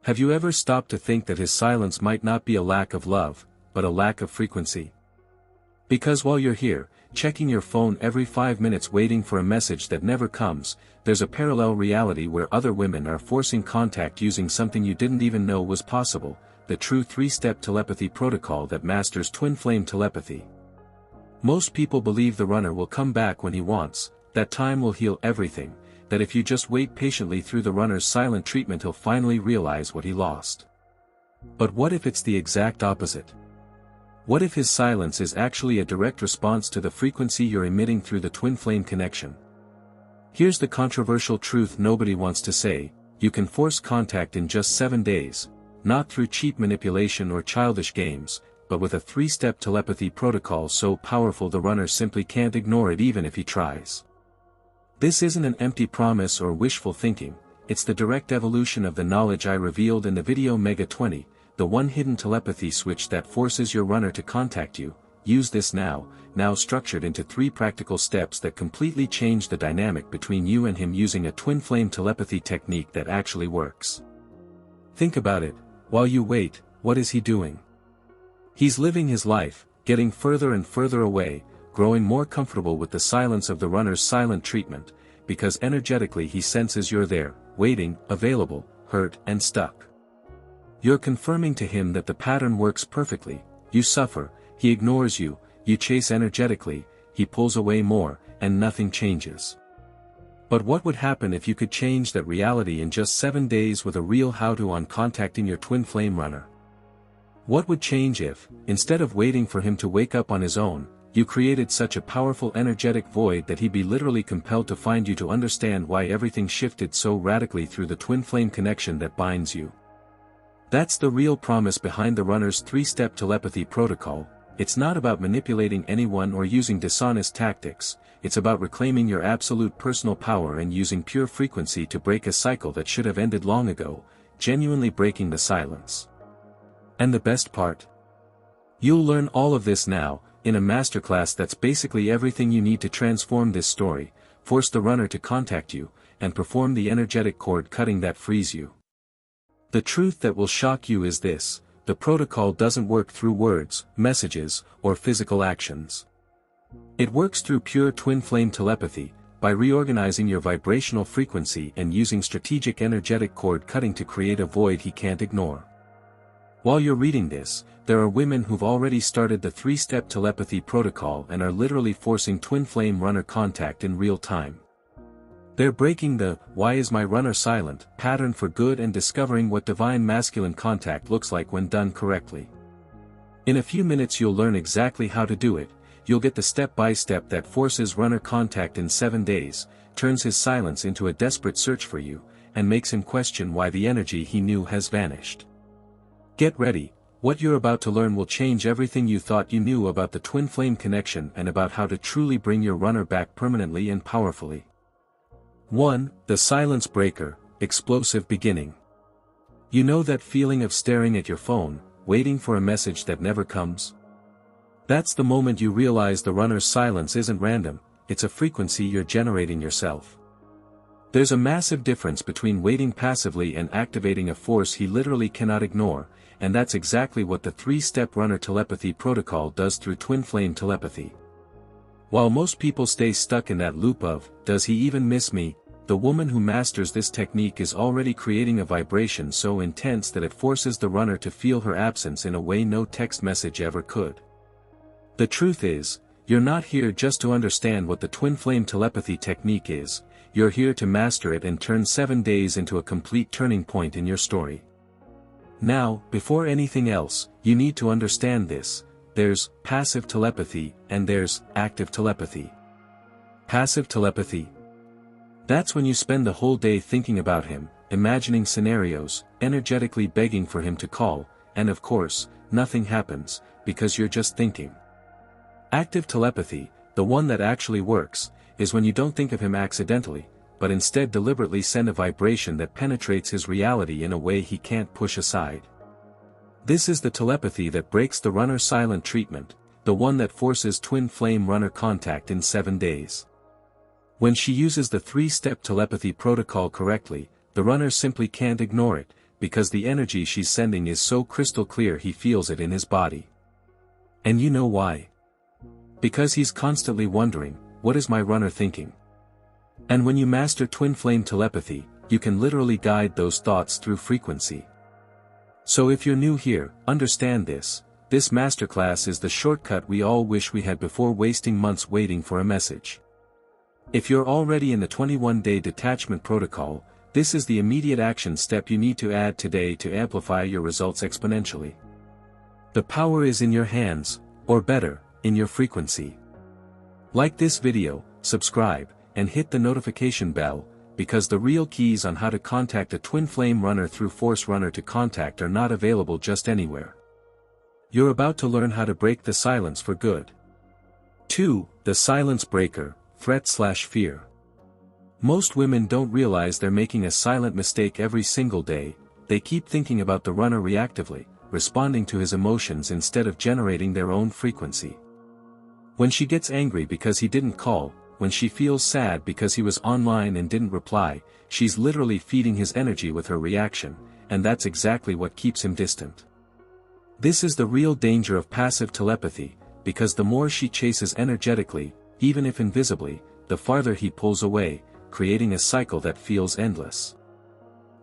Have you ever stopped to think that his silence might not be a lack of love, but a lack of frequency? Because while you're here, checking your phone every 5 minutes waiting for a message that never comes, there's a parallel reality where other women are forcing contact using something you didn't even know was possible, the true 3-step telepathy protocol that masters twin flame telepathy. Most people believe the runner will come back when he wants, that time will heal everything, that if you just wait patiently through the runner's silent treatment he'll finally realize what he lost. But what if it's the exact opposite? What if his silence is actually a direct response to the frequency you're emitting through the twin flame connection? Here's the controversial truth nobody wants to say: you can force contact in just 7 days, not through cheap manipulation or childish games, but with a 3-step telepathy protocol so powerful the runner simply can't ignore it even if he tries. This isn't an empty promise or wishful thinking, it's the direct evolution of the knowledge I revealed in the video Mega 20, the one hidden telepathy switch that forces your runner to contact you. Use this now structured into 3 practical steps that completely change the dynamic between you and him using a twin flame telepathy technique that actually works. Think about it, while you wait, what is he doing? He's living his life, getting further and further away, growing more comfortable with the silence of the runner's silent treatment, because energetically he senses you're there, waiting, available, hurt and stuck. You're confirming to him that the pattern works perfectly. You suffer, he ignores you, you chase energetically, he pulls away more, and nothing changes. But what would happen if you could change that reality in just 7 days with a real how-to on contacting your twin flame runner? What would change if, instead of waiting for him to wake up on his own, you created such a powerful energetic void that he'd be literally compelled to find you to understand why everything shifted so radically through the twin flame connection that binds you? That's the real promise behind the runner's 3-step telepathy protocol. It's not about manipulating anyone or using dishonest tactics, it's about reclaiming your absolute personal power and using pure frequency to break a cycle that should have ended long ago, genuinely breaking the silence. And the best part? You'll learn all of this now, in a masterclass that's basically everything you need to transform this story, force the runner to contact you, and perform the energetic cord cutting that frees you. The truth that will shock you is this: the protocol doesn't work through words, messages, or physical actions. It works through pure twin flame telepathy, by reorganizing your vibrational frequency and using strategic energetic cord cutting to create a void he can't ignore. While you're reading this, there are women who've already started the 3-step telepathy protocol and are literally forcing twin flame runner contact in real time. They're breaking the "why is my runner silent" pattern for good and discovering what divine masculine contact looks like when done correctly. In a few minutes you'll learn exactly how to do it. You'll get the step-by-step that forces runner contact in 7 days, turns his silence into a desperate search for you, and makes him question why the energy he knew has vanished. Get ready, what you're about to learn will change everything you thought you knew about the twin flame connection and about how to truly bring your runner back permanently and powerfully. 1. The silence breaker, explosive beginning. You know that feeling of staring at your phone, waiting for a message that never comes? That's the moment you realize the runner's silence isn't random, it's a frequency you're generating yourself. There's a massive difference between waiting passively and activating a force he literally cannot ignore, and that's exactly what the 3-step runner telepathy protocol does through twin flame telepathy. While most people stay stuck in that loop of, "does he even miss me?" the woman who masters this technique is already creating a vibration so intense that it forces the runner to feel her absence in a way no text message ever could. The truth is, you're not here just to understand what the twin flame telepathy technique is, you're here to master it and turn 7 days into a complete turning point in your story. Now, before anything else, you need to understand this: there's passive telepathy, and there's active telepathy. Passive telepathy. That's when you spend the whole day thinking about him, imagining scenarios, energetically begging for him to call, and of course, nothing happens, because you're just thinking. Active telepathy, the one that actually works, is when you don't think of him accidentally, but instead deliberately send a vibration that penetrates his reality in a way he can't push aside. This is the telepathy that breaks the runner silent treatment, the one that forces twin flame runner contact in 7 days. When she uses the 3-step telepathy protocol correctly, the runner simply can't ignore it, because the energy she's sending is so crystal clear he feels it in his body. And you know why? Because he's constantly wondering, what is my runner thinking? And when you master Twin Flame Telepathy, you can literally guide those thoughts through frequency. So if you're new here, understand this. This masterclass is the shortcut we all wish we had before wasting months waiting for a message. If you're already in the 21-day detachment protocol, this is the immediate action step you need to add today to amplify your results exponentially. The power is in your hands, or better, in your frequency. Like this video, subscribe, and hit the notification bell, because the real keys on how to contact a twin flame runner through Force Runner to Contact are not available just anywhere. You're about to learn how to break the silence for good. 2. The silence breaker, threat/fear. Most women don't realize they're making a silent mistake every single day. They keep thinking about the runner reactively, responding to his emotions instead of generating their own frequency. When she gets angry because he didn't call, when she feels sad because he was online and didn't reply, she's literally feeding his energy with her reaction, and that's exactly what keeps him distant. This is the real danger of passive telepathy, because the more she chases energetically, even if invisibly, the farther he pulls away, creating a cycle that feels endless.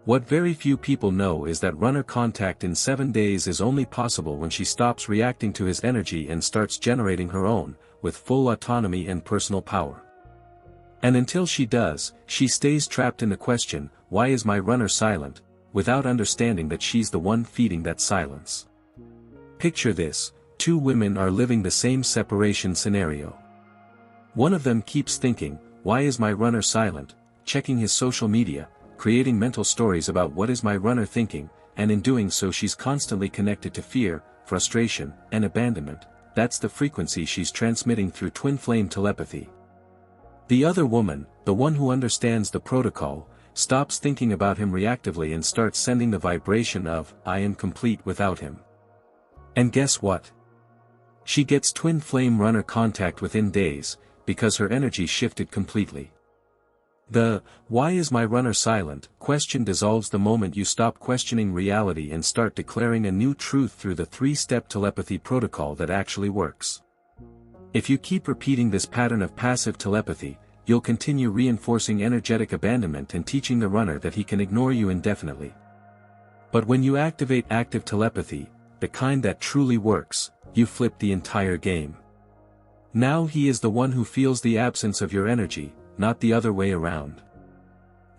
What very few people know is that runner contact in 7 days is only possible when she stops reacting to his energy and starts generating her own, with full autonomy and personal power. And until she does, she stays trapped in the question, why is my runner silent, without understanding that she's the one feeding that silence. Picture this: 2 women are living the same separation scenario. One of them keeps thinking, why is my runner silent, checking his social media, creating mental stories about what is my runner thinking, and in doing so she's constantly connected to fear, frustration, and abandonment. That's the frequency she's transmitting through twin flame telepathy. The other woman, the one who understands the protocol, stops thinking about him reactively and starts sending the vibration of, I am complete without him. And guess what? She gets twin flame runner contact within days, because her energy shifted completely. The, why is my runner silent, question dissolves the moment you stop questioning reality and start declaring a new truth through the 3-step telepathy protocol that actually works. If you keep repeating this pattern of passive telepathy, you'll continue reinforcing energetic abandonment and teaching the runner that he can ignore you indefinitely. But when you activate active telepathy, the kind that truly works, you flip the entire game. Now he is the one who feels the absence of your energy, not the other way around.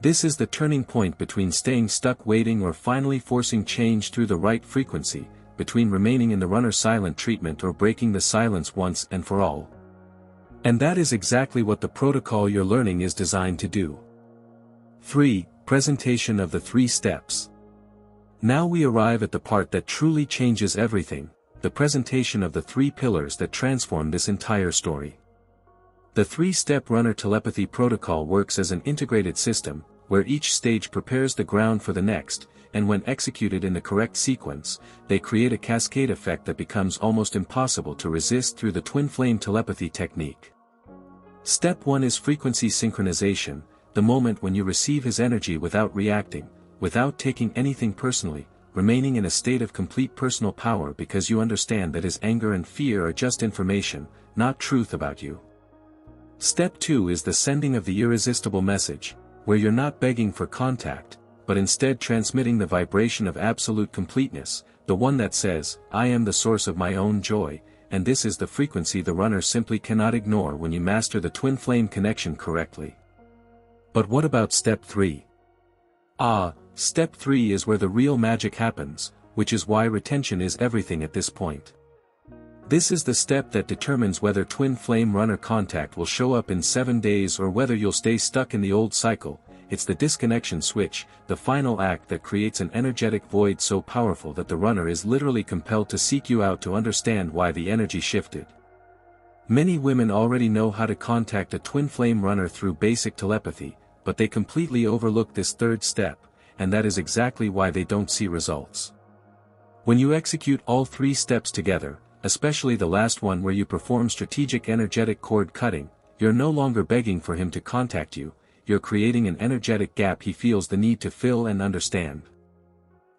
This is the turning point between staying stuck waiting or finally forcing change through the right frequency, between remaining in the runner silent treatment or breaking the silence once and for all. And that is exactly what the protocol you're learning is designed to do. 3. Presentation of the 3 steps. Now we arrive at the part that truly changes everything, the presentation of the 3 pillars that transform this entire story. The 3-step runner telepathy protocol works as an integrated system, where each stage prepares the ground for the next, and when executed in the correct sequence, they create a cascade effect that becomes almost impossible to resist through the twin flame telepathy technique. Step 1 is frequency synchronization, the moment when you receive his energy without reacting, without taking anything personally, remaining in a state of complete personal power because you understand that his anger and fear are just information, not truth about you. Step 2 is the sending of the irresistible message, where you're not begging for contact, but instead transmitting the vibration of absolute completeness, the one that says, I am the source of my own joy, and this is the frequency the runner simply cannot ignore when you master the twin flame connection correctly. But what about step 3? Step 3 is where the real magic happens, which is why retention is everything at this point. This is the step that determines whether twin flame runner contact will show up in 7 days or whether you'll stay stuck in the old cycle. It's the disconnection switch, the final act that creates an energetic void so powerful that the runner is literally compelled to seek you out to understand why the energy shifted. Many women already know how to contact a twin flame runner through basic telepathy, but they completely overlook this 3rd step, and that is exactly why they don't see results. When you execute all 3 steps together, especially the last one where you perform strategic energetic cord cutting, you're no longer begging for him to contact you, you're creating an energetic gap he feels the need to fill and understand.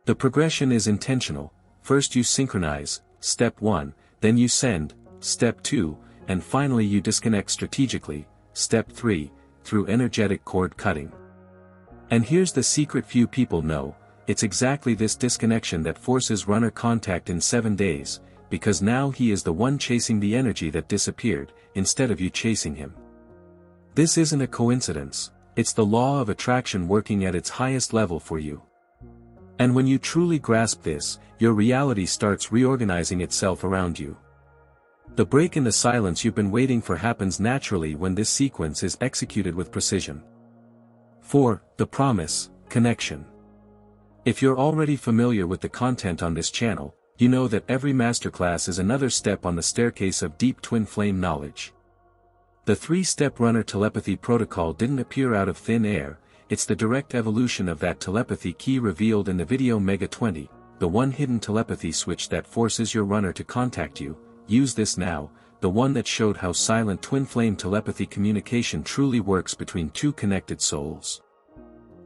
The progression is intentional. First you synchronize, step 1, then you send, step 2, and finally you disconnect strategically, step 3, through energetic cord cutting. And here's the secret few people know, it's exactly this disconnection that forces runner contact in 7 days, because now he is the one chasing the energy that disappeared, instead of you chasing him. This isn't a coincidence, it's the law of attraction working at its highest level for you. And when you truly grasp this, your reality starts reorganizing itself around you. The break in the silence you've been waiting for happens naturally when this sequence is executed with precision. 4. The promise, connection. If you're already familiar with the content on this channel, you know that every masterclass is another step on the staircase of deep twin flame knowledge. The 3-step runner telepathy protocol didn't appear out of thin air, it's the direct evolution of that telepathy key revealed in the video Mega 20, the one hidden telepathy switch that forces your runner to contact you. Use this now, the one that showed how silent twin flame telepathy communication truly works between two connected souls.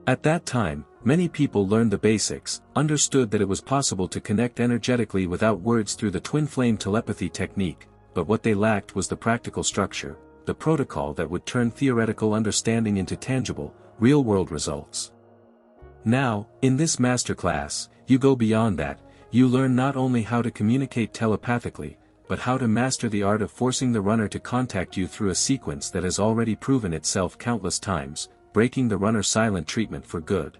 At that time, many people learned the basics, understood that it was possible to connect energetically without words through the twin flame telepathy technique, but what they lacked was the practical structure, the protocol that would turn theoretical understanding into tangible, real-world results. Now, in this masterclass, you go beyond that, you learn not only how to communicate telepathically, but how to master the art of forcing the runner to contact you through a sequence that has already proven itself countless times, breaking the runner silent treatment for good.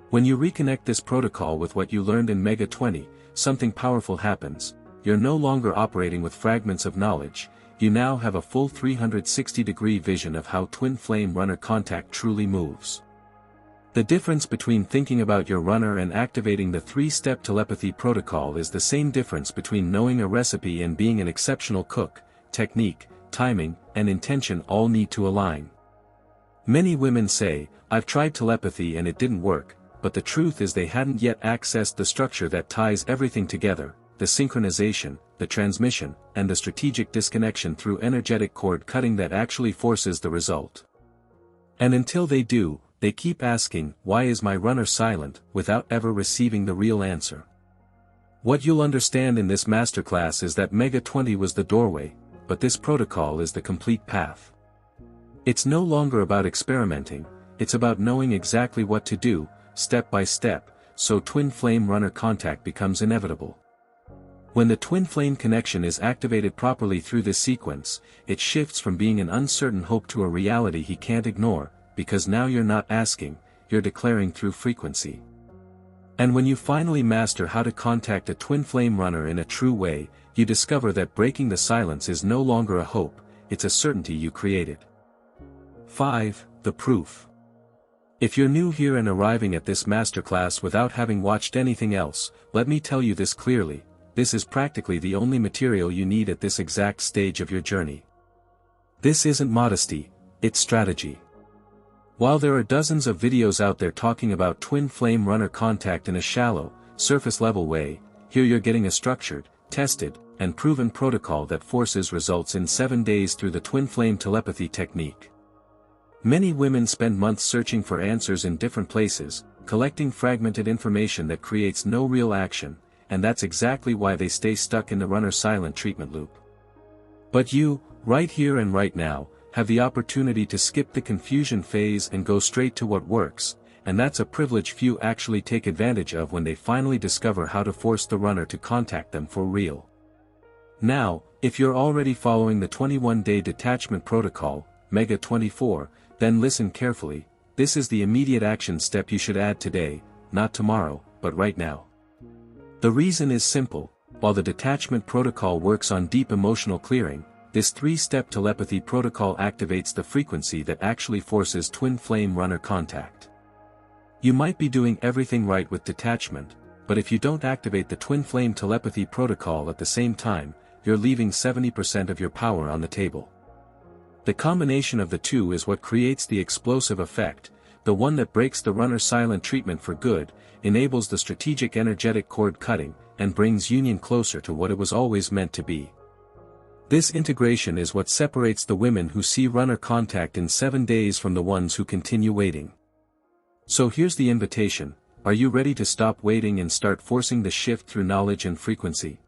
When you reconnect this protocol with what you learned in Mega 20, something powerful happens. You're no longer operating with fragments of knowledge, you now have a full 360-degree vision of how twin flame runner contact truly moves. The difference between thinking about your runner and activating the 3-step telepathy protocol is the same difference between knowing a recipe and being an exceptional cook. Technique, timing, and intention all need to align. Many women say, "I've tried telepathy and it didn't work," but the truth is they hadn't yet accessed the structure that ties everything together, the synchronization, the transmission, and the strategic disconnection through energetic cord cutting that actually forces the result. And until they do, they keep asking, "Why is my runner silent?" without ever receiving the real answer. What you'll understand in this masterclass is that Mega 20 was the doorway, but this protocol is the complete path. It's no longer about experimenting, it's about knowing exactly what to do, step by step, so twin flame runner contact becomes inevitable. When the twin flame connection is activated properly through this sequence, it shifts from being an uncertain hope to a reality he can't ignore, because now you're not asking, you're declaring through frequency. And when you finally master how to contact a twin flame runner in a true way, you discover that breaking the silence is no longer a hope, it's a certainty you created. 5. The proof. If you're new here and arriving at this masterclass without having watched anything else, let me tell you this clearly, this is practically the only material you need at this exact stage of your journey. This isn't modesty, it's strategy. While there are dozens of videos out there talking about twin flame runner contact in a shallow, surface-level way, here you're getting a structured, tested, and proven protocol that forces results in 7 days through the twin flame telepathy technique. Many women spend months searching for answers in different places, collecting fragmented information that creates no real action, and that's exactly why they stay stuck in the runner silent treatment loop. But you, right here and right now, have the opportunity to skip the confusion phase and go straight to what works, and that's a privilege few actually take advantage of when they finally discover how to force the runner to contact them for real. Now, if you're already following the 21-day detachment protocol, Mega 24, then listen carefully, this is the immediate action step you should add today, not tomorrow, but right now. The reason is simple, while the detachment protocol works on deep emotional clearing, this 3-step telepathy protocol activates the frequency that actually forces twin flame runner contact. You might be doing everything right with detachment, but if you don't activate the twin flame telepathy protocol at the same time, you're leaving 70% of your power on the table. The combination of the two is what creates the explosive effect, the one that breaks the runner silent treatment for good, enables the strategic energetic cord cutting, and brings union closer to what it was always meant to be. This integration is what separates the women who see runner contact in 7 days from the ones who continue waiting. So here's the invitation, Are you ready to stop waiting and start forcing the shift through knowledge and frequency?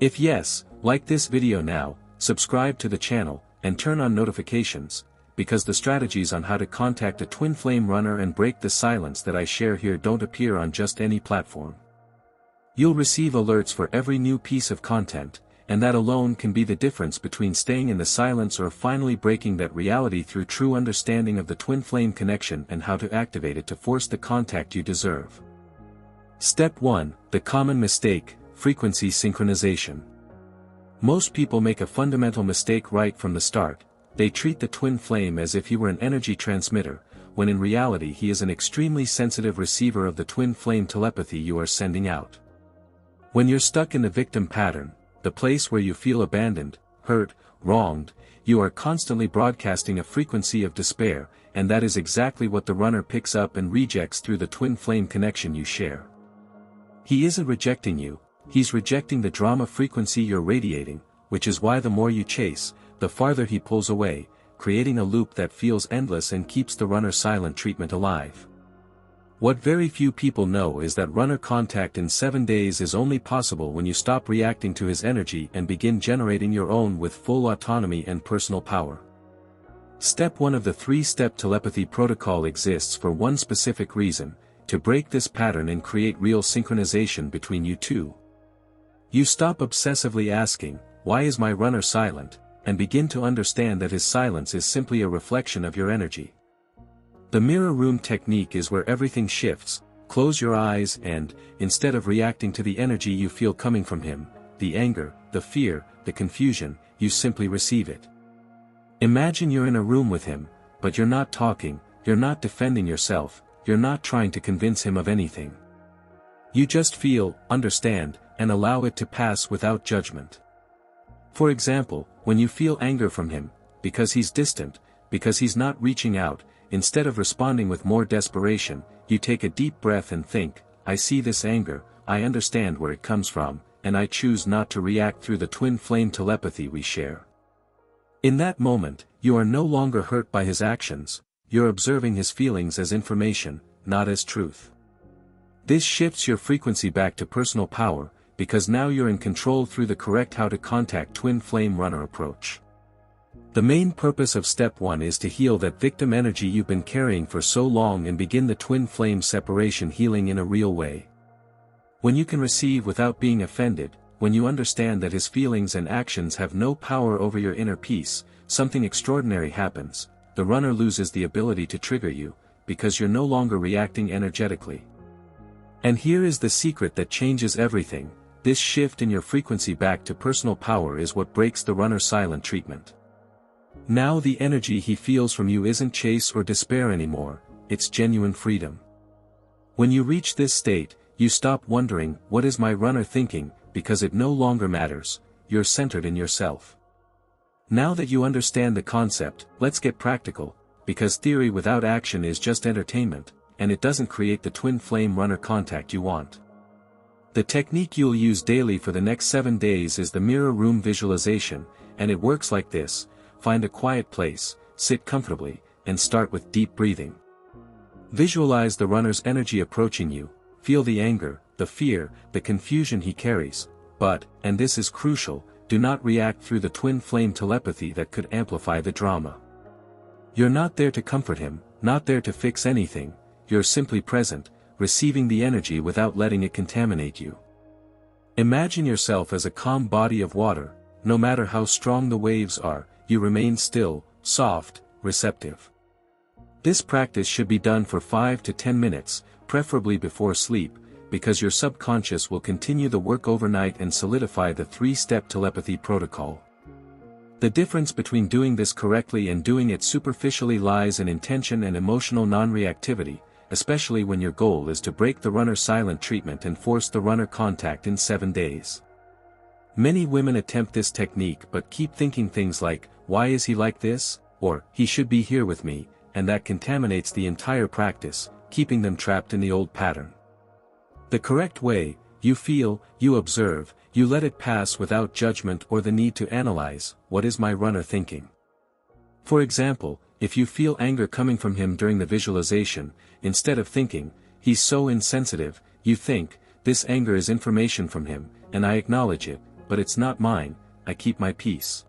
If yes, like this video now, subscribe to the channel, and turn on notifications, because the strategies on how to contact a twin flame runner and break the silence that I share here don't appear on just any platform. You'll receive alerts for every new piece of content, and that alone can be the difference between staying in the silence or finally breaking that reality through true understanding of the twin flame connection and how to activate it to force the contact you deserve. Step 1, the common mistake, frequency synchronization. Most people make a fundamental mistake right from the start. They treat the twin flame as if he were an energy transmitter, when in reality he is an extremely sensitive receiver of the twin flame telepathy you are sending out. When you're stuck in the victim pattern, the place where you feel abandoned, hurt, wronged, you are constantly broadcasting a frequency of despair, and that is exactly what the runner picks up and rejects through the twin flame connection you share. He isn't rejecting you, he's rejecting the drama frequency you're radiating, which is why the more you chase, the farther he pulls away, creating a loop that feels endless and keeps the runner silent treatment alive. What very few people know is that runner contact in 7 days is only possible when you stop reacting to his energy and begin generating your own with full autonomy and personal power. Step 1 of the 3-step telepathy protocol exists for one specific reason: to break this pattern and create real synchronization between you two. You stop obsessively asking, "Why is my runner silent?" and begin to understand that his silence is simply a reflection of your energy. The mirror room technique is where everything shifts. Close your eyes and, instead of reacting to the energy you feel coming from him, the anger, the fear, the confusion, you simply receive it. Imagine you're in a room with him, but you're not talking, you're not defending yourself, you're not trying to convince him of anything. You just feel, understand, and allow it to pass without judgment. For example, when you feel anger from him, because he's distant, because he's not reaching out, instead of responding with more desperation, you take a deep breath and think, "I see this anger, I understand where it comes from, and I choose not to react through the twin flame telepathy we share." In that moment, you are no longer hurt by his actions, you're observing his feelings as information, not as truth. This shifts your frequency back to personal power, because now you're in control through the correct how to contact twin flame runner approach. The main purpose of step 1 is to heal that victim energy you've been carrying for so long and begin the twin flame separation healing in a real way. When you can receive without being offended, when you understand that his feelings and actions have no power over your inner peace, something extraordinary happens. The runner loses the ability to trigger you, because you're no longer reacting energetically. And here is the secret that changes everything: this shift in your frequency back to personal power is what breaks the runner silent treatment. Now the energy he feels from you isn't chase or despair anymore, it's genuine freedom. When you reach this state, you stop wondering, "What is my runner thinking?" because it no longer matters, you're centered in yourself. Now that you understand the concept, let's get practical, because theory without action is just entertainment, and it doesn't create the twin flame runner contact you want. The technique you'll use daily for the next 7 days is the mirror room visualization, and it works like this: find a quiet place, sit comfortably, and start with deep breathing. Visualize the runner's energy approaching you, feel the anger, the fear, the confusion he carries, but, and this is crucial, do not react through the twin flame telepathy that could amplify the drama. You're not there to comfort him, not there to fix anything, you're simply present, receiving the energy without letting it contaminate you. Imagine yourself as a calm body of water. No matter how strong the waves are, you remain still, soft, receptive. This practice should be done for 5 to 10 minutes, preferably before sleep, because your subconscious will continue the work overnight and solidify the 3-step telepathy protocol. The difference between doing this correctly and doing it superficially lies in intention and emotional non-reactivity, especially when your goal is to break the runner silent treatment and force the runner contact in 7 days. Many women attempt this technique but keep thinking things like, "Why is he like this?" or "He should be here with me," and that contaminates the entire practice, keeping them trapped in the old pattern. The correct way: you feel, you observe, you let it pass without judgment or the need to analyze, "What is my runner thinking?" For example, if you feel anger coming from him during the visualization, instead of thinking, He's so insensitive, you think, this anger is information from him, and I acknowledge it, but it's not mine, I keep my peace.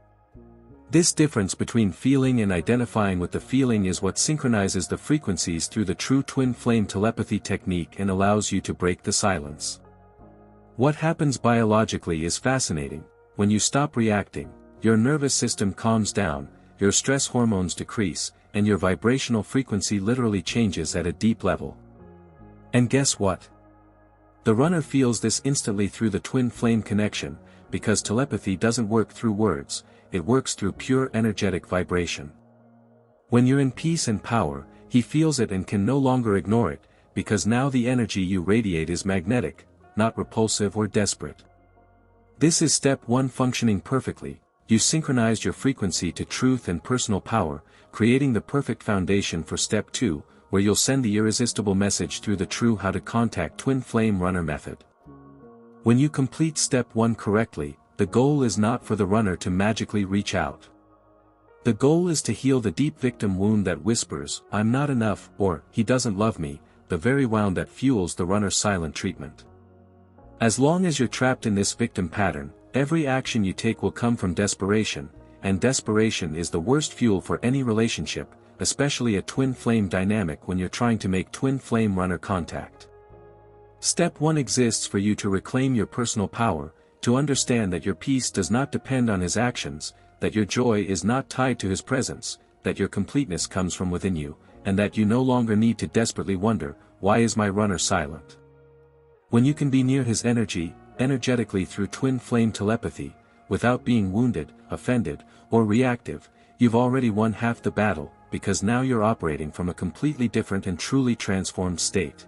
This difference between feeling and identifying with the feeling is what synchronizes the frequencies through the true twin flame telepathy technique and allows you to break the silence. What happens biologically is fascinating. When you stop reacting, your nervous system calms down, your stress hormones decrease, and your vibrational frequency literally changes at a deep level. And guess what? The runner feels this instantly through the twin flame connection, because telepathy doesn't work through words, it works through pure energetic vibration. When you're in peace and power, he feels it and can no longer ignore it, because now the energy you radiate is magnetic, not repulsive or desperate. This is step 1 functioning perfectly. You synchronized your frequency to truth and personal power, creating the perfect foundation for step 2, where you'll send the irresistible message through the true how to contact twin flame runner method. When you complete step 1 correctly, the goal is not for the runner to magically reach out. The goal is to heal the deep victim wound that whispers, "I'm not enough," or "he doesn't love me," the very wound that fuels the runner's silent treatment. As long as you're trapped in this victim pattern, every action you take will come from desperation, and desperation is the worst fuel for any relationship, especially a twin flame dynamic when you're trying to make twin flame runner contact. Step 1 exists for you to reclaim your personal power, to understand that your peace does not depend on his actions, that your joy is not tied to his presence, that your completeness comes from within you, and that you no longer need to desperately wonder, "Why is my runner silent?" When you can be near his energy, energetically through twin flame telepathy, without being wounded, offended, or reactive, you've already won half the battle, because now you're operating from a completely different and truly transformed state.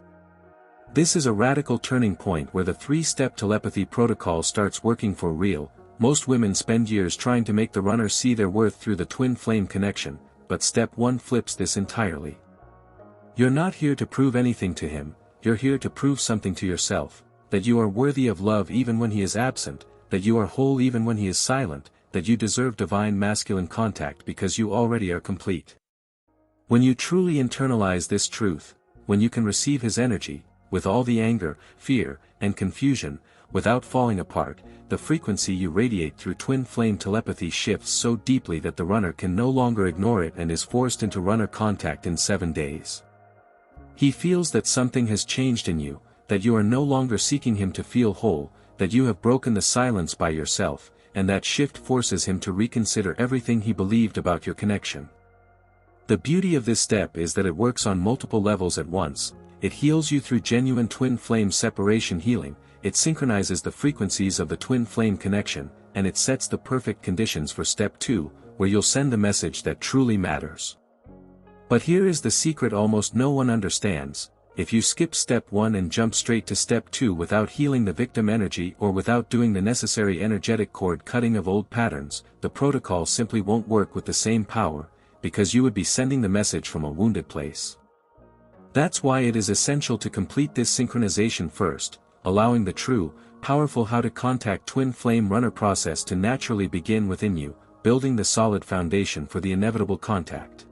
This is a radical turning point where the 3-step telepathy protocol starts working for real. Most women spend years trying to make the runner see their worth through the twin flame connection, but step 1 flips this entirely. You're not here to prove anything to him, you're here to prove something to yourself, that you are worthy of love even when he is absent, that you are whole even when he is silent, that you deserve divine masculine contact because you already are complete. When you truly internalize this truth, when you can receive his energy, with all the anger, fear, and confusion, without falling apart, the frequency you radiate through twin flame telepathy shifts so deeply that the runner can no longer ignore it and is forced into runner contact in 7 days. He feels that something has changed in you, that you are no longer seeking him to feel whole, that you have broken the silence by yourself, and that shift forces him to reconsider everything he believed about your connection. The beauty of this step is that it works on multiple levels at once. It heals you through genuine twin flame separation healing, it synchronizes the frequencies of the twin flame connection, and it sets the perfect conditions for step 2, where you'll send the message that truly matters. But here is the secret almost no one understands: if you skip step 1 and jump straight to step 2 without healing the victim energy or without doing the necessary energetic cord cutting of old patterns, the protocol simply won't work with the same power, because you would be sending the message from a wounded place. That's why it is essential to complete this synchronization first, allowing the true, powerful how to contact twin flame runner process to naturally begin within you, building the solid foundation for the inevitable contact.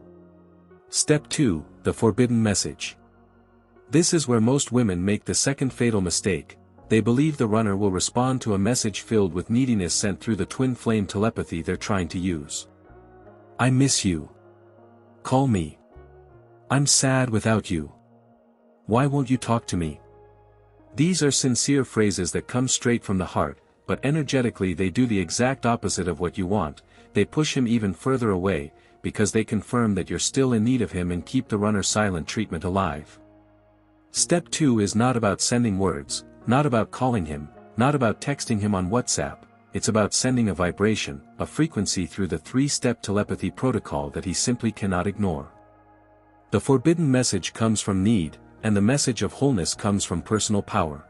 Step 2, the forbidden message. This is where most women make the second fatal mistake. They believe the runner will respond to a message filled with neediness sent through the twin flame telepathy they're trying to use. "I miss you. Call me. I'm sad without you. Why won't you talk to me?" These are sincere phrases that come straight from the heart, but energetically they do the exact opposite of what you want. They push him even further away, because they confirm that you're still in need of him and keep the runner silent treatment alive. Step 2 is not about sending words, not about calling him, not about texting him on WhatsApp. It's about sending a vibration, a frequency through the 3-step telepathy protocol that he simply cannot ignore. The forbidden message comes from need, and the message of wholeness comes from personal power.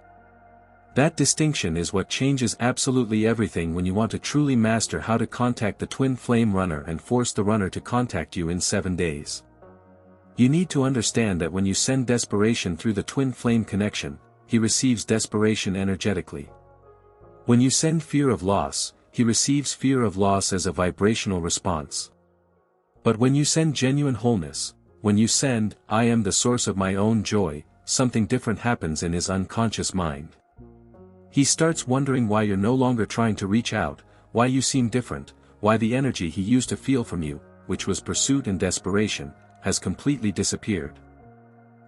That distinction is what changes absolutely everything when you want to truly master how to contact the twin flame runner and force the runner to contact you in 7 days. You need to understand that when you send desperation through the twin flame connection, he receives desperation energetically. When you send fear of loss, he receives fear of loss as a vibrational response. But when you send genuine wholeness, when you send, "I am the source of my own joy," something different happens in his unconscious mind. He starts wondering why you're no longer trying to reach out, why you seem different, why the energy he used to feel from you, which was pursuit and desperation, has completely disappeared.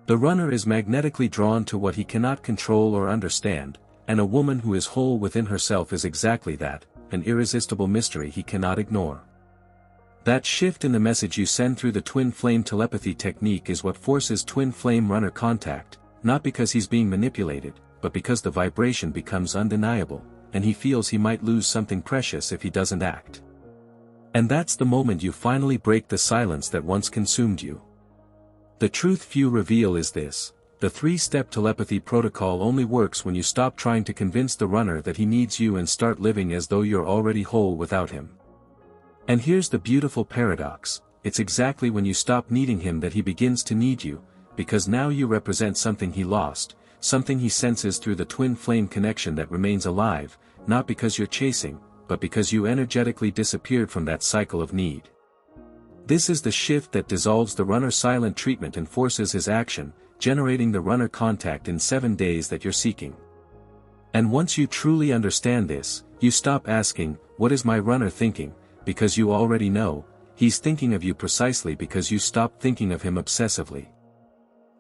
The runner is magnetically drawn to what he cannot control or understand, and a woman who is whole within herself is exactly that, an irresistible mystery he cannot ignore. That shift in the message you send through the twin flame telepathy technique is what forces twin flame runner contact, not because he's being manipulated, but because the vibration becomes undeniable, and he feels he might lose something precious if he doesn't act. And that's the moment you finally break the silence that once consumed you. The truth few reveal is this: the three-step telepathy protocol only works when you stop trying to convince the runner that he needs you and start living as though you're already whole without him. And here's the beautiful paradox: it's exactly when you stop needing him that he begins to need you, because now you represent something he lost, something he senses through the twin flame connection that remains alive, not because you're chasing, but because you energetically disappeared from that cycle of need. This is the shift that dissolves the runner's silent treatment and forces his action, generating the runner contact in 7 days that you're seeking. And once you truly understand this, you stop asking, "What is my runner thinking?" because you already know, he's thinking of you precisely because you stopped thinking of him obsessively.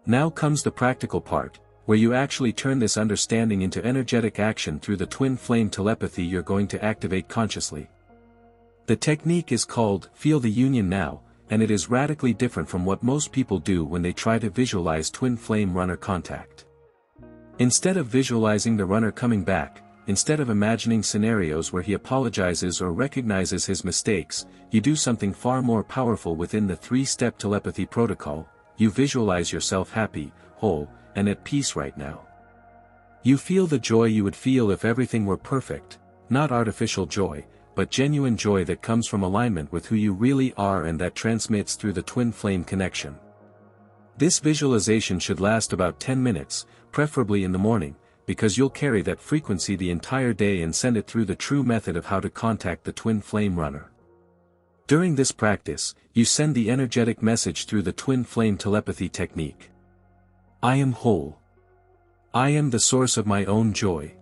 Now comes the practical part, where you actually turn this understanding into energetic action through the twin flame telepathy you're going to activate consciously. The technique is called Feel the Union Now, and it is radically different from what most people do when they try to visualize twin flame runner contact. Instead of visualizing the runner coming back, instead of imagining scenarios where he apologizes or recognizes his mistakes, you do something far more powerful within the three-step telepathy protocol: you visualize yourself happy, whole, and at peace right now. You feel the joy you would feel if everything were perfect, not artificial joy, but genuine joy that comes from alignment with who you really are and that transmits through the twin flame connection. This visualization should last about 10 minutes, preferably in the morning, because you'll carry that frequency the entire day and send it through the true method of how to contact the twin flame runner. During this practice, you send the energetic message through the twin flame telepathy technique. I am whole. I am the source of my own joy.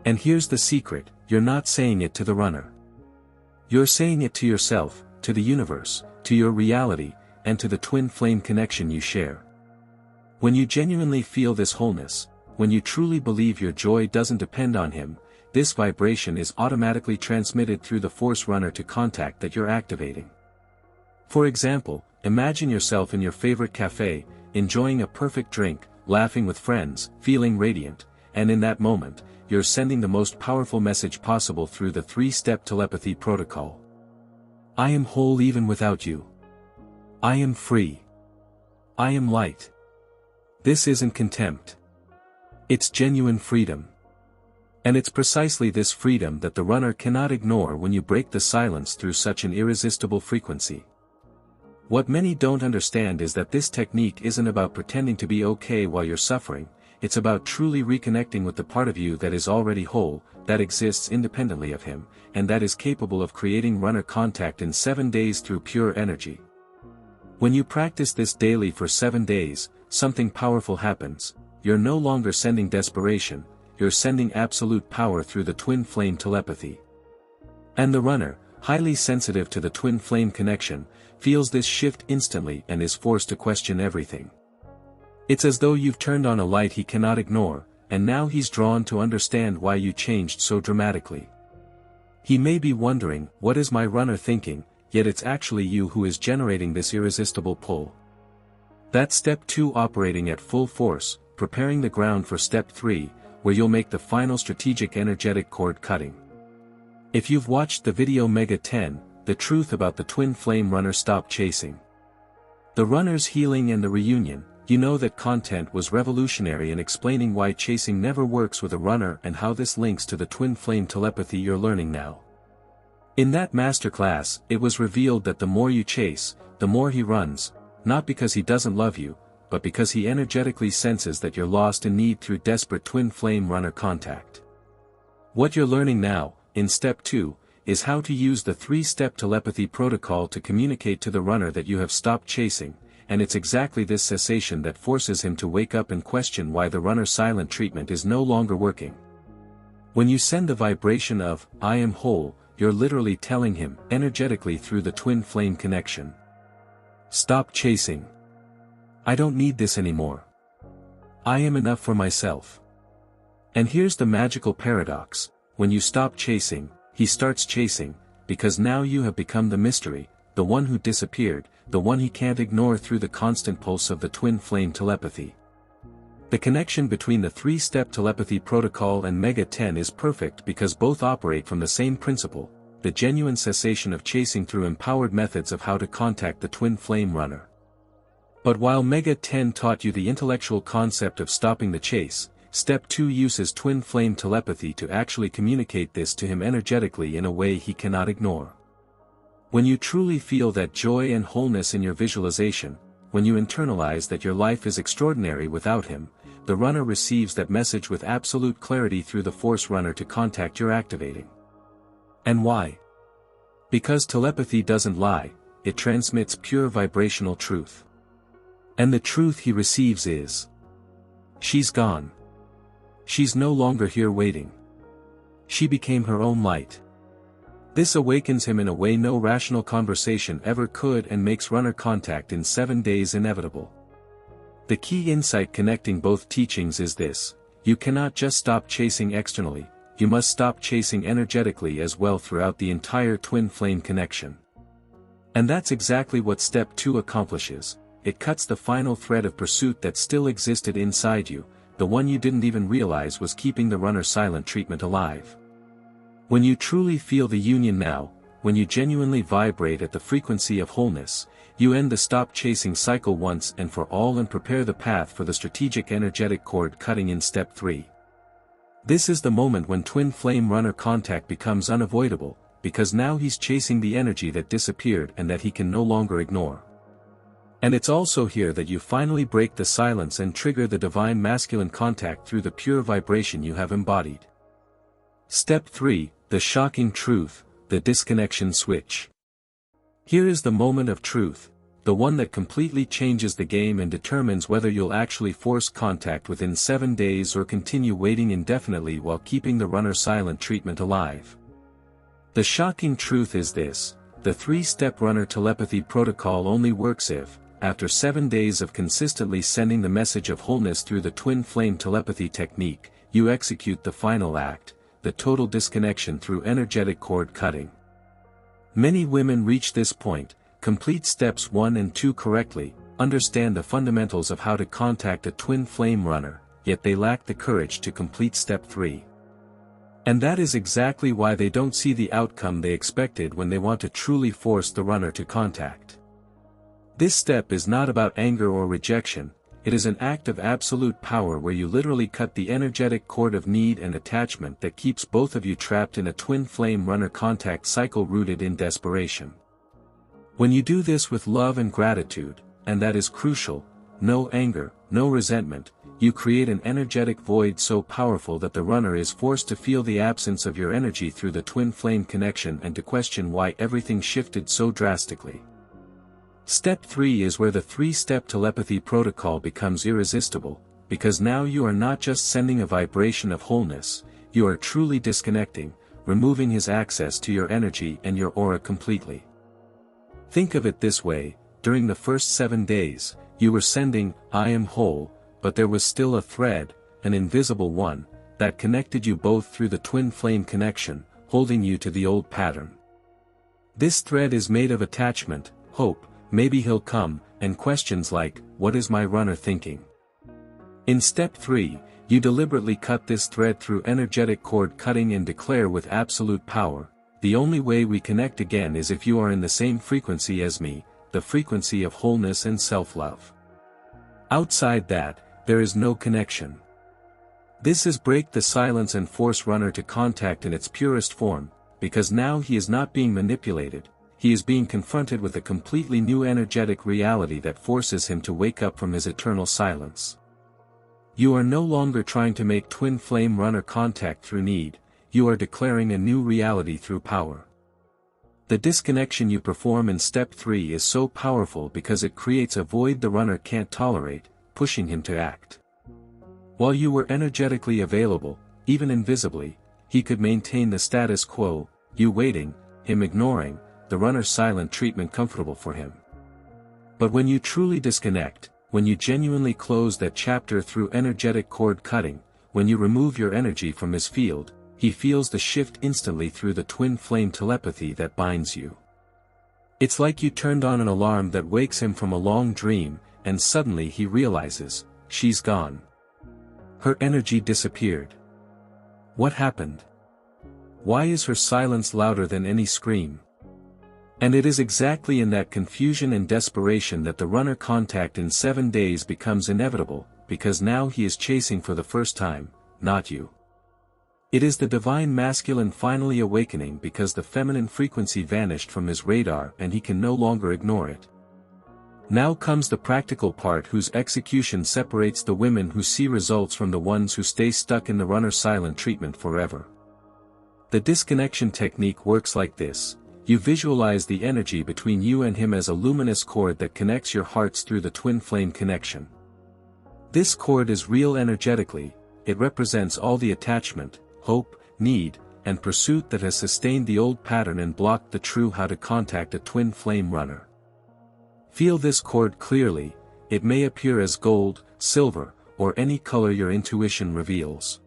And here's the secret: you're not saying it to the runner. You're saying it to yourself, to the universe, to your reality, and to the twin flame connection you share. When you genuinely feel this wholeness, when you truly believe your joy doesn't depend on him, this vibration is automatically transmitted through the force runner to contact that you're activating. For example, imagine yourself in your favorite cafe, enjoying a perfect drink, laughing with friends, feeling radiant, and in that moment, you're sending the most powerful message possible through the three-step telepathy protocol. I am whole even without you. I am free. I am light. This isn't contempt. It's genuine freedom. And it's precisely this freedom that the runner cannot ignore when you break the silence through such an irresistible frequency. What many don't understand is that this technique isn't about pretending to be okay while you're suffering. It's about truly reconnecting with the part of you that is already whole, that exists independently of him, and that is capable of creating runner contact in 7 days through pure energy. When you practice this daily for 7 days, something powerful happens. You're no longer sending desperation, you're sending absolute power through the twin flame telepathy. And the runner, highly sensitive to the twin flame connection, feels this shift instantly and is forced to question everything. It's as though you've turned on a light he cannot ignore, and now he's drawn to understand why you changed so dramatically. He may be wondering, what is my runner thinking, yet it's actually you who is generating this irresistible pull. That's step 2 operating at full force, preparing the ground for step 3, where you'll make the final strategic energetic cord cutting. If you've watched the video Mega 10, the truth about the twin flame runner stop chasing. The runner's healing and the reunion, you know that content was revolutionary in explaining why chasing never works with a runner and how this links to the twin flame telepathy you're learning now. In that masterclass, it was revealed that the more you chase, the more he runs, not because he doesn't love you, but because he energetically senses that you're lost in need through desperate twin flame runner contact. What you're learning now, in step 2, is how to use the 3-step telepathy protocol to communicate to the runner that you have stopped chasing, and it's exactly this cessation that forces him to wake up and question why the runner silent treatment is no longer working. When you send the vibration of, "I am whole," you're literally telling him, energetically through the twin flame connection, "Stop chasing. I don't need this anymore. I am enough for myself." And here's the magical paradox: when you stop chasing, he starts chasing, because now you have become the mystery, the one who disappeared, the one he can't ignore through the constant pulse of the twin flame telepathy. The connection between the 3-step telepathy protocol and Mega 10 is perfect because both operate from the same principle, the genuine cessation of chasing through empowered methods of how to contact the twin flame runner. But while Mega 10 taught you the intellectual concept of stopping the chase, Step 2 uses twin flame telepathy to actually communicate this to him energetically in a way he cannot ignore. When you truly feel that joy and wholeness in your visualization, when you internalize that your life is extraordinary without him, the runner receives that message with absolute clarity through the force runner to contact you're activating. And why? Because telepathy doesn't lie, it transmits pure vibrational truth. And the truth he receives is: she's gone. She's no longer here waiting. She became her own light. This awakens him in a way no rational conversation ever could and makes runner contact in 7 days inevitable. The key insight connecting both teachings is this: you cannot just stop chasing externally, you must stop chasing energetically as well throughout the entire twin flame connection. And that's exactly what Step 2 accomplishes. It cuts the final thread of pursuit that still existed inside you, the one you didn't even realize was keeping the runner silent treatment alive. When you truly feel the union now, when you genuinely vibrate at the frequency of wholeness, you end the stop chasing cycle once and for all and prepare the path for the strategic energetic cord cutting in Step 3. This is the moment when twin flame runner contact becomes unavoidable, because now he's chasing the energy that disappeared and that he can no longer ignore. And it's also here that you finally break the silence and trigger the divine masculine contact through the pure vibration you have embodied. Step 3, the shocking truth, the disconnection switch. Here is the moment of truth, the one that completely changes the game and determines whether you'll actually force contact within 7 days or continue waiting indefinitely while keeping the runner silent treatment alive. The shocking truth is this: the 3-step runner telepathy protocol only works if, after 7 days of consistently sending the message of wholeness through the twin flame telepathy technique, you execute the final act, the total disconnection through energetic cord cutting. Many women reach this point, complete steps 1 and 2 correctly, understand the fundamentals of how to contact a twin flame runner, yet they lack the courage to complete Step 3. And that is exactly why they don't see the outcome they expected when they want to truly force the runner to contact. This step is not about anger or rejection, it is an act of absolute power where you literally cut the energetic cord of need and attachment that keeps both of you trapped in a twin flame runner contact cycle rooted in desperation. When you do this with love and gratitude, and that is crucial, no anger, no resentment, you create an energetic void so powerful that the runner is forced to feel the absence of your energy through the twin flame connection and to question why everything shifted so drastically. Step 3 is where the 3-step telepathy protocol becomes irresistible, because now you are not just sending a vibration of wholeness, you are truly disconnecting, removing his access to your energy and your aura completely. Think of it this way: during the first 7 days, you were sending, "I am whole," but there was still a thread, an invisible one, that connected you both through the twin flame connection, holding you to the old pattern. This thread is made of attachment, hope, maybe he'll come, and questions like, "What is my runner thinking?" In Step 3, you deliberately cut this thread through energetic cord cutting and declare with absolute power, "The only way we connect again is if you are in the same frequency as me, the frequency of wholeness and self-love. Outside that, there is no connection." This is break the silence and force runner to contact in its purest form, because now he is not being manipulated. He is being confronted with a completely new energetic reality that forces him to wake up from his eternal silence. You are no longer trying to make twin flame runner contact through need, you are declaring a new reality through power. The disconnection you perform in step 3 is so powerful because it creates a void the runner can't tolerate, pushing him to act. While you were energetically available, even invisibly, he could maintain the status quo, you waiting, him ignoring, the runner's silent treatment comfortable for him. But when you truly disconnect, when you genuinely close that chapter through energetic cord cutting, when you remove your energy from his field, he feels the shift instantly through the twin flame telepathy that binds you. It's like you turned on an alarm that wakes him from a long dream, and suddenly he realizes, she's gone. Her energy disappeared. What happened? Why is her silence louder than any scream? And it is exactly in that confusion and desperation that the runner contact in 7 days becomes inevitable, because now he is chasing for the first time, not you. It is the divine masculine finally awakening because the feminine frequency vanished from his radar and he can no longer ignore it. Now comes the practical part whose execution separates the women who see results from the ones who stay stuck in the runner silent treatment forever. The disconnection technique works like this. You visualize the energy between you and him as a luminous cord that connects your hearts through the twin flame connection. This cord is real energetically, it represents all the attachment, hope, need, and pursuit that has sustained the old pattern and blocked the true how to contact a twin flame runner. Feel this cord clearly, it may appear as gold, silver, or any color your intuition reveals.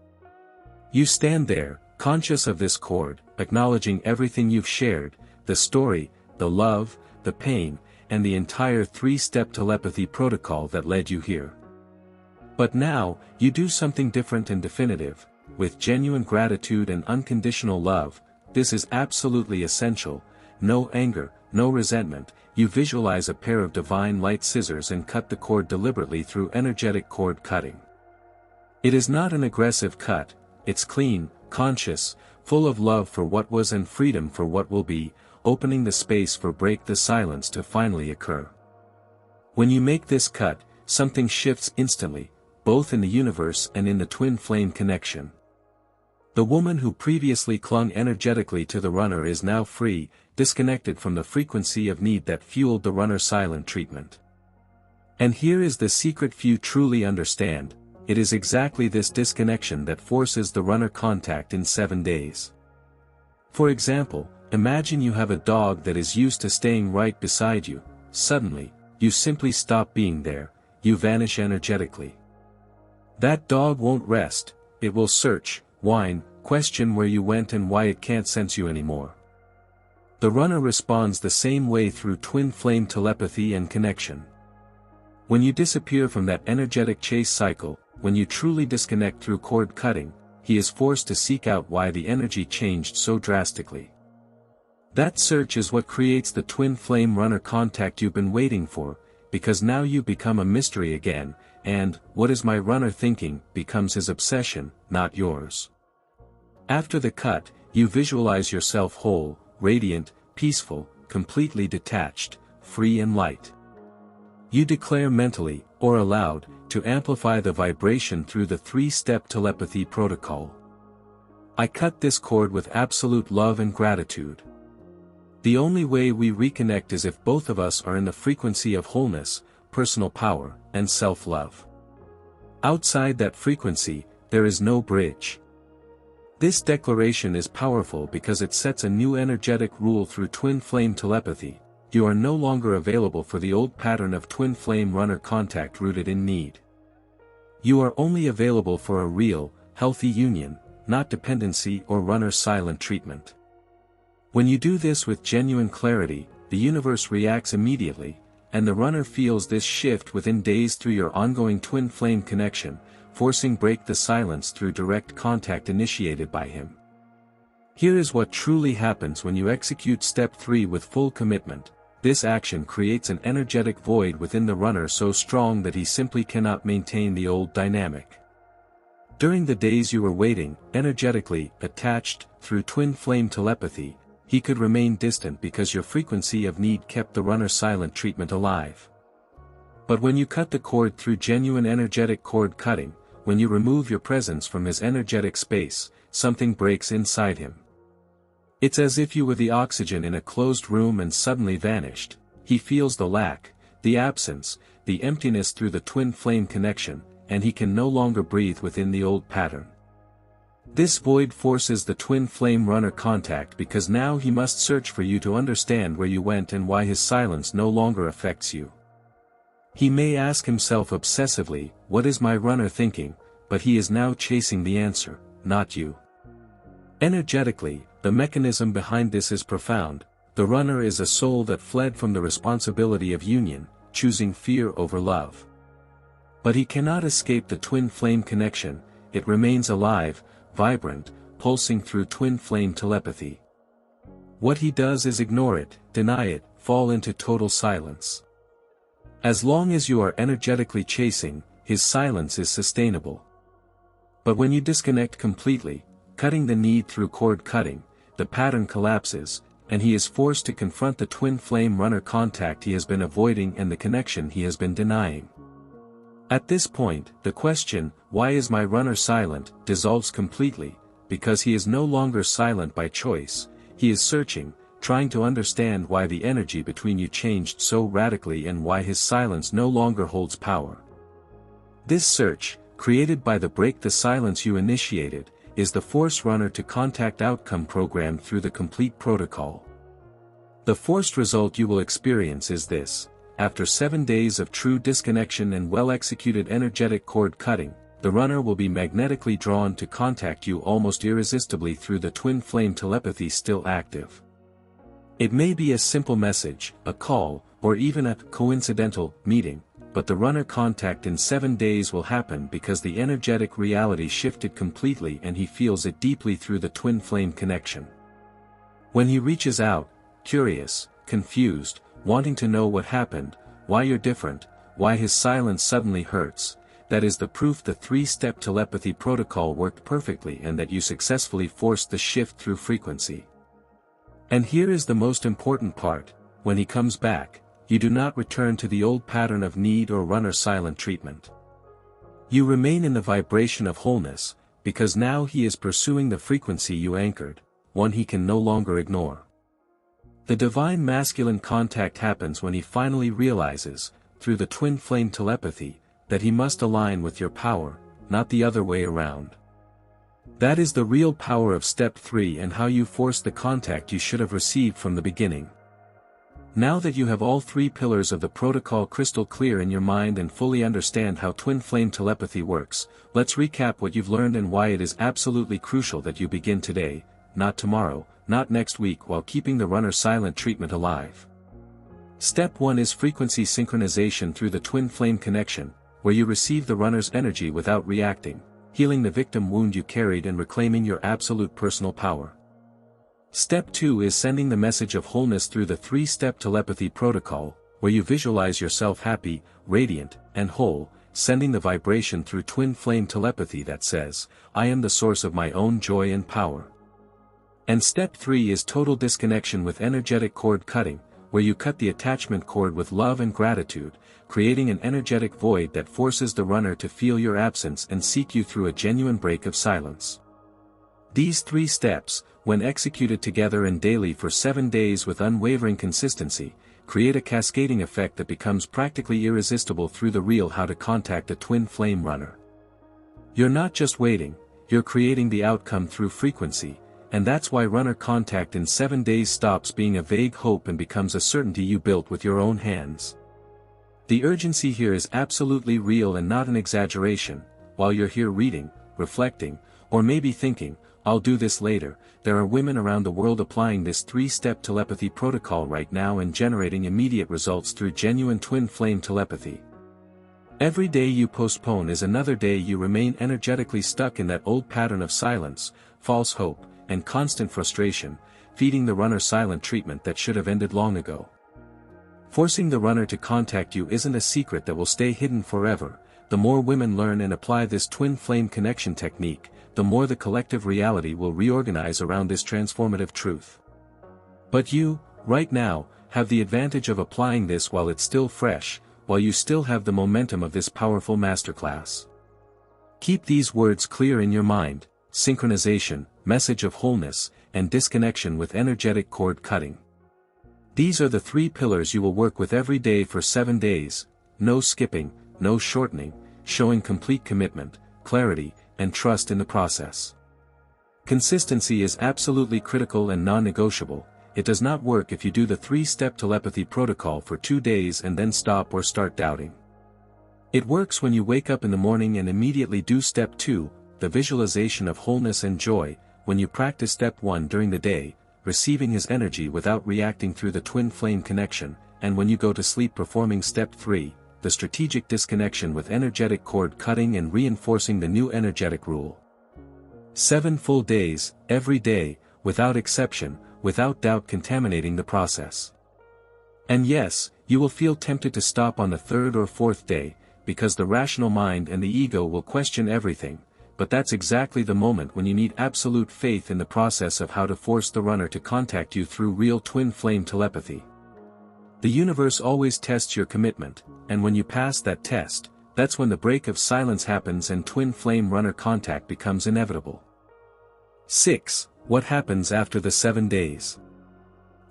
You stand there, conscious of this cord, acknowledging everything you've shared, the story, the love, the pain, and the entire 3-step telepathy protocol that led you here. But now, you do something different and definitive, with genuine gratitude and unconditional love. This is absolutely essential. No anger, no resentment. You visualize a pair of divine light scissors and cut the cord deliberately through energetic cord cutting. It is not an aggressive cut, it's clean, conscious, full of love for what was and freedom for what will be, opening the space for break the silence to finally occur. When you make this cut, something shifts instantly, both in the universe and in the twin flame connection. The woman who previously clung energetically to the runner is now free, disconnected from the frequency of need that fueled the runner silent treatment. And here is the secret few truly understand, it is exactly this disconnection that forces the runner contact in 7 days. For example, imagine you have a dog that is used to staying right beside you. Suddenly, you simply stop being there, you vanish energetically. That dog won't rest, it will search, whine, question where you went and why it can't sense you anymore. The runner responds the same way through twin flame telepathy and connection. When you disappear from that energetic chase cycle, when you truly disconnect through cord cutting, he is forced to seek out why the energy changed so drastically. That search is what creates the twin flame runner contact you've been waiting for, because now you become a mystery again, and, what is my runner thinking, becomes his obsession, not yours. After the cut, you visualize yourself whole, radiant, peaceful, completely detached, free and light. You declare mentally, or aloud, to amplify the vibration through the 3-step telepathy protocol. I cut this cord with absolute love and gratitude. The only way we reconnect is if both of us are in the frequency of wholeness, personal power, and self-love. Outside that frequency, there is no bridge. This declaration is powerful because it sets a new energetic rule through twin flame telepathy. You are no longer available for the old pattern of twin flame runner contact rooted in need. You are only available for a real, healthy union, not dependency or runner silent treatment. When you do this with genuine clarity, the universe reacts immediately, and the runner feels this shift within days through your ongoing twin flame connection, forcing break the silence through direct contact initiated by him. Here is what truly happens when you execute step 3 with full commitment. This action creates an energetic void within the runner so strong that he simply cannot maintain the old dynamic. During the days you were waiting, energetically attached, through twin flame telepathy, he could remain distant because your frequency of need kept the runner silent treatment alive. But when you cut the cord through genuine energetic cord cutting, when you remove your presence from his energetic space, something breaks inside him. It's as if you were the oxygen in a closed room and suddenly vanished. He feels the lack, the absence, the emptiness through the twin flame connection, and he can no longer breathe within the old pattern. This void forces the twin flame runner contact because now he must search for you to understand where you went and why his silence no longer affects you. He may ask himself obsessively, "What is my runner thinking?" but he is now chasing the answer, not you. Energetically, the mechanism behind this is profound. The runner is a soul that fled from the responsibility of union, choosing fear over love. But he cannot escape the twin flame connection. It remains alive, vibrant, pulsing through twin flame telepathy. What he does is ignore it, deny it, fall into total silence. As long as you are energetically chasing, his silence is sustainable. But when you disconnect completely, cutting the need through cord cutting, the pattern collapses, and he is forced to confront the twin flame runner contact he has been avoiding and the connection he has been denying. At this point, the question, "Why is my runner silent?" dissolves completely, because he is no longer silent by choice. He is searching, trying to understand why the energy between you changed so radically and why his silence no longer holds power. This search, created by the break the silence you initiated, is the force runner to contact outcome programmed through the complete protocol. The forced result you will experience is this: after 7 days of true disconnection and well-executed energetic cord cutting, the runner will be magnetically drawn to contact you almost irresistibly through the twin flame telepathy still active. It may be a simple message, a call, or even a coincidental meeting, but the runner contact in 7 days will happen because the energetic reality shifted completely and he feels it deeply through the twin flame connection. When he reaches out, curious, confused, wanting to know what happened, why you're different, why his silence suddenly hurts, that is the proof the 3-step telepathy protocol worked perfectly and that you successfully forced the shift through frequency. And here is the most important part: when he comes back, you do not return to the old pattern of need or runner silent treatment. You remain in the vibration of wholeness, because now he is pursuing the frequency you anchored, one he can no longer ignore. The divine masculine contact happens when he finally realizes, through the twin flame telepathy, that he must align with your power, not the other way around. That is the real power of step 3 and how you force the contact you should have received from the beginning. Now that you have all 3 pillars of the protocol crystal clear in your mind and fully understand how twin flame telepathy works, let's recap what you've learned and why it is absolutely crucial that you begin today, not tomorrow, not next week, while keeping the runner silent treatment alive. Step 1 is frequency synchronization through the twin flame connection, where you receive the runner's energy without reacting, healing the victim wound you carried and reclaiming your absolute personal power. Step 2 is sending the message of wholeness through the 3-step telepathy protocol, where you visualize yourself happy, radiant, and whole, sending the vibration through twin flame telepathy that says, "I am the source of my own joy and power." And step 3 is total disconnection with energetic cord cutting, where you cut the attachment cord with love and gratitude, creating an energetic void that forces the runner to feel your absence and seek you through a genuine break of silence. These 3 steps, when executed together and daily for 7 days with unwavering consistency, create a cascading effect that becomes practically irresistible through the real how to contact a twin flame runner. You're not just waiting, you're creating the outcome through frequency, and that's why runner contact in 7 days stops being a vague hope and becomes a certainty you built with your own hands. The urgency here is absolutely real and not an exaggeration. While you're here reading, reflecting, or maybe thinking, "I'll do this later," there are women around the world applying this 3-step telepathy protocol right now and generating immediate results through genuine twin flame telepathy. Every day you postpone is another day you remain energetically stuck in that old pattern of silence, false hope, and constant frustration, feeding the runner silent treatment that should have ended long ago. Forcing the runner to contact you isn't a secret that will stay hidden forever. The more women learn and apply this twin flame connection technique, the more the collective reality will reorganize around this transformative truth. But you, right now, have the advantage of applying this while it's still fresh, while you still have the momentum of this powerful masterclass. Keep these words clear in your mind: synchronization, message of wholeness, and disconnection with energetic cord cutting. These are the 3 pillars you will work with every day for 7 days, no skipping, no shortening, showing complete commitment, clarity, and trust in the process. Consistency is absolutely critical and non-negotiable. It does not work if you do the 3-step telepathy protocol for 2 days and then stop or start doubting. It works when you wake up in the morning and immediately do step 2, the visualization of wholeness and joy, when you practice step 1 during the day, receiving his energy without reacting through the twin flame connection, and when you go to sleep performing step 3, the strategic disconnection with energetic cord cutting and reinforcing the new energetic rule. 7 full days, every day, without exception, without doubt contaminating the process. And yes, you will feel tempted to stop on the 3rd or 4th day, because the rational mind and the ego will question everything, but that's exactly the moment when you need absolute faith in the process of how to force the runner to contact you through real twin flame telepathy. The universe always tests your commitment, and when you pass that test, that's when the break of silence happens and twin flame runner contact becomes inevitable. 6. What happens after the 7 days?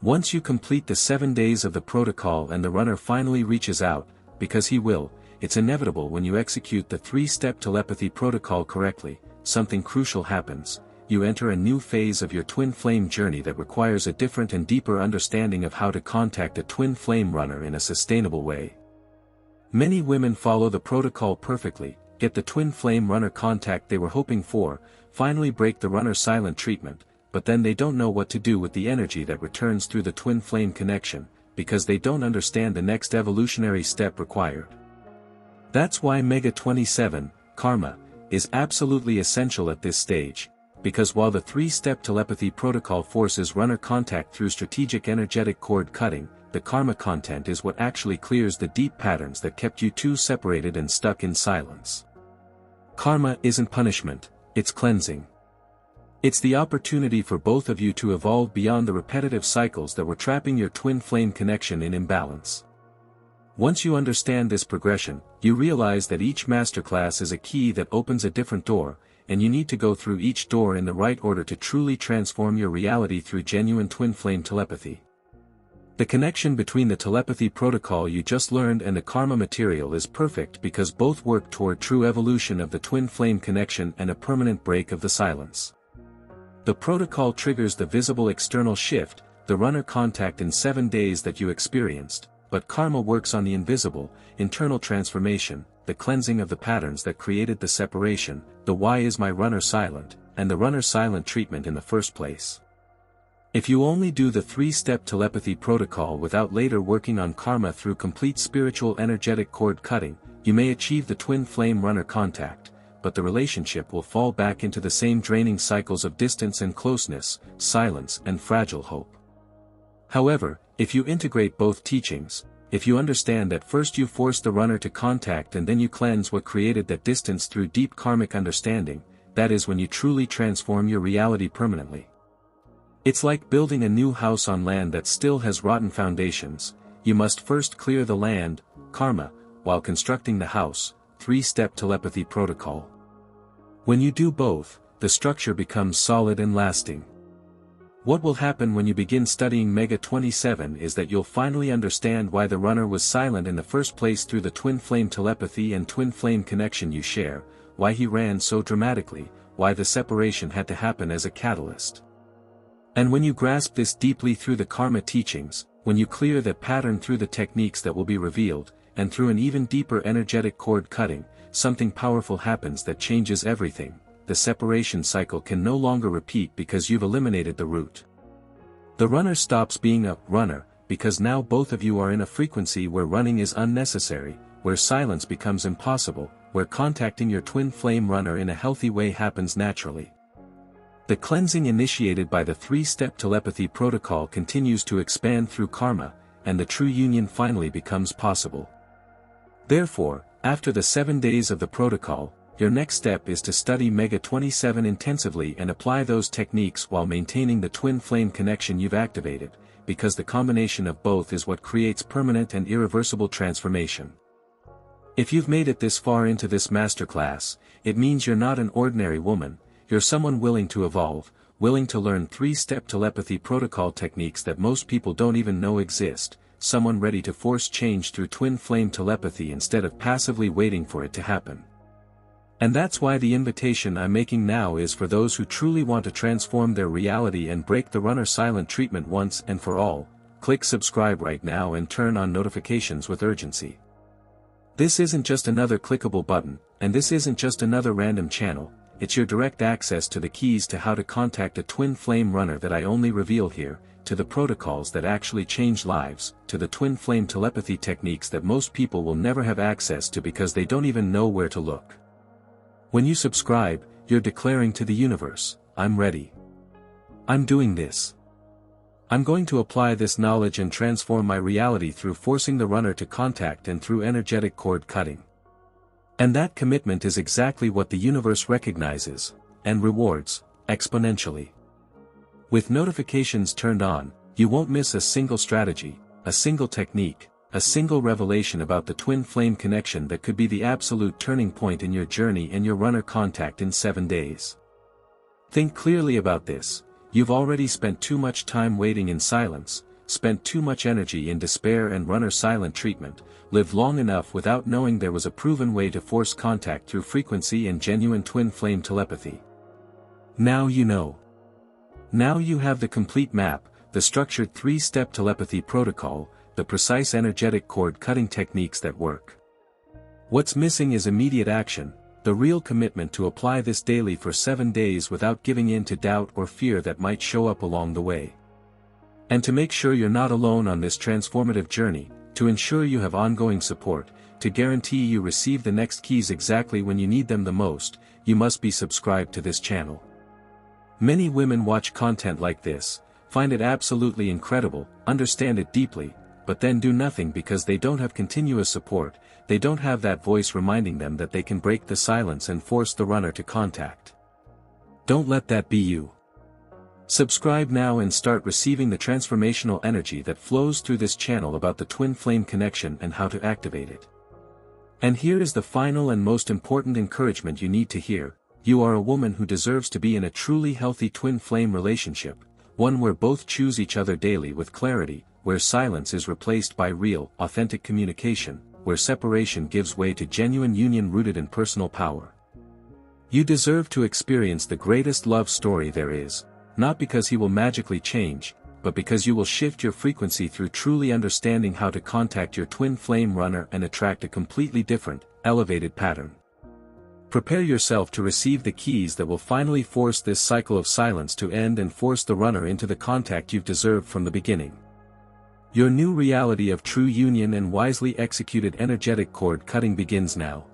Once you complete the 7 days of the protocol and the runner finally reaches out, because he will, it's inevitable when you execute the 3-step telepathy protocol correctly, something crucial happens. You enter a new phase of your twin flame journey that requires a different and deeper understanding of how to contact a twin flame runner in a sustainable way. Many women follow the protocol perfectly, get the twin flame runner contact they were hoping for, finally break the runner silent treatment, but then they don't know what to do with the energy that returns through the twin flame connection, because they don't understand the next evolutionary step required. That's why Mega 27, Karma, is absolutely essential at this stage, because while the 3-step telepathy protocol forces runner contact through strategic energetic cord cutting, the karma content is what actually clears the deep patterns that kept you two separated and stuck in silence. Karma isn't punishment, it's cleansing. It's the opportunity for both of you to evolve beyond the repetitive cycles that were trapping your twin flame connection in imbalance. Once you understand this progression, you realize that each masterclass is a key that opens a different door, and you need to go through each door in the right order to truly transform your reality through genuine twin flame telepathy. The connection between the telepathy protocol you just learned and the karma material is perfect because both work toward true evolution of the twin flame connection and a permanent break of the silence. The protocol triggers the visible external shift, the runner contact in 7 days that you experienced, but karma works on the invisible, internal transformation, the cleansing of the patterns that created the separation, the why is my runner silent, and the runner silent treatment in the first place. If you only do the 3-step telepathy protocol without later working on karma through complete spiritual energetic cord cutting, you may achieve the twin flame runner contact, but the relationship will fall back into the same draining cycles of distance and closeness, silence and fragile hope. However, if you integrate both teachings, if you understand that first you force the runner to contact and then you cleanse what created that distance through deep karmic understanding, that is when you truly transform your reality permanently. It's like building a new house on land that still has rotten foundations. You must first clear the land, karma, while constructing the house, 3-step telepathy protocol. When you do both, the structure becomes solid and lasting. What will happen when you begin studying Mega 27 is that you'll finally understand why the runner was silent in the first place through the twin flame telepathy and twin flame connection you share, why he ran so dramatically, why the separation had to happen as a catalyst. And when you grasp this deeply through the karma teachings, when you clear that pattern through the techniques that will be revealed, and through an even deeper energetic cord cutting, something powerful happens that changes everything. The separation cycle can no longer repeat because you've eliminated the root. The runner stops being a runner, because now both of you are in a frequency where running is unnecessary, where silence becomes impossible, where contacting your twin flame runner in a healthy way happens naturally. The cleansing initiated by the 3-step telepathy protocol continues to expand through karma, and the true union finally becomes possible. Therefore, after the 7 days of the protocol, your next step is to study Mega 27 intensively and apply those techniques while maintaining the twin flame connection you've activated, because the combination of both is what creates permanent and irreversible transformation. If you've made it this far into this masterclass, it means you're not an ordinary woman, you're someone willing to evolve, willing to learn 3-step telepathy protocol techniques that most people don't even know exist, someone ready to force change through twin flame telepathy instead of passively waiting for it to happen. And that's why the invitation I'm making now is for those who truly want to transform their reality and break the runner silent treatment once and for all. Click subscribe right now and turn on notifications with urgency. This isn't just another clickable button, and this isn't just another random channel, it's your direct access to the keys to how to contact a twin flame runner that I only reveal here, to the protocols that actually change lives, to the twin flame telepathy techniques that most people will never have access to because they don't even know where to look. When you subscribe, you're declaring to the universe, I'm ready. I'm doing this. I'm going to apply this knowledge and transform my reality through forcing the runner to contact and through energetic cord cutting. And that commitment is exactly what the universe recognizes, and rewards, exponentially. With notifications turned on, you won't miss a single strategy, a single technique, a single revelation about the twin flame connection that could be the absolute turning point in your journey and your runner contact in 7 days. Think clearly about this. You've already spent too much time waiting in silence, spent too much energy in despair and runner silent treatment, lived long enough without knowing there was a proven way to force contact through frequency and genuine twin flame telepathy. Now you know. Now you have the complete map, the structured 3-step telepathy protocol, the precise energetic cord cutting techniques that work. What's missing is immediate action, the real commitment to apply this daily for 7 days without giving in to doubt or fear that might show up along the way. And to make sure you're not alone on this transformative journey, to ensure you have ongoing support, to guarantee you receive the next keys exactly when you need them the most, you must be subscribed to this channel. Many women watch content like this, find it absolutely incredible, understand it deeply, but then do nothing because they don't have continuous support, they don't have that voice reminding them that they can break the silence and force the runner to contact. Don't let that be you. Subscribe now and start receiving the transformational energy that flows through this channel about the twin flame connection and how to activate it. And here is the final and most important encouragement you need to hear. You are a woman who deserves to be in a truly healthy twin flame relationship, one where both choose each other daily with clarity, where silence is replaced by real, authentic communication, where separation gives way to genuine union rooted in personal power. You deserve to experience the greatest love story there is, not because he will magically change, but because you will shift your frequency through truly understanding how to contact your twin flame runner and attract a completely different, elevated pattern. Prepare yourself to receive the keys that will finally force this cycle of silence to end and force the runner into the contact you've deserved from the beginning. Your new reality of true union and wisely executed energetic cord cutting begins now.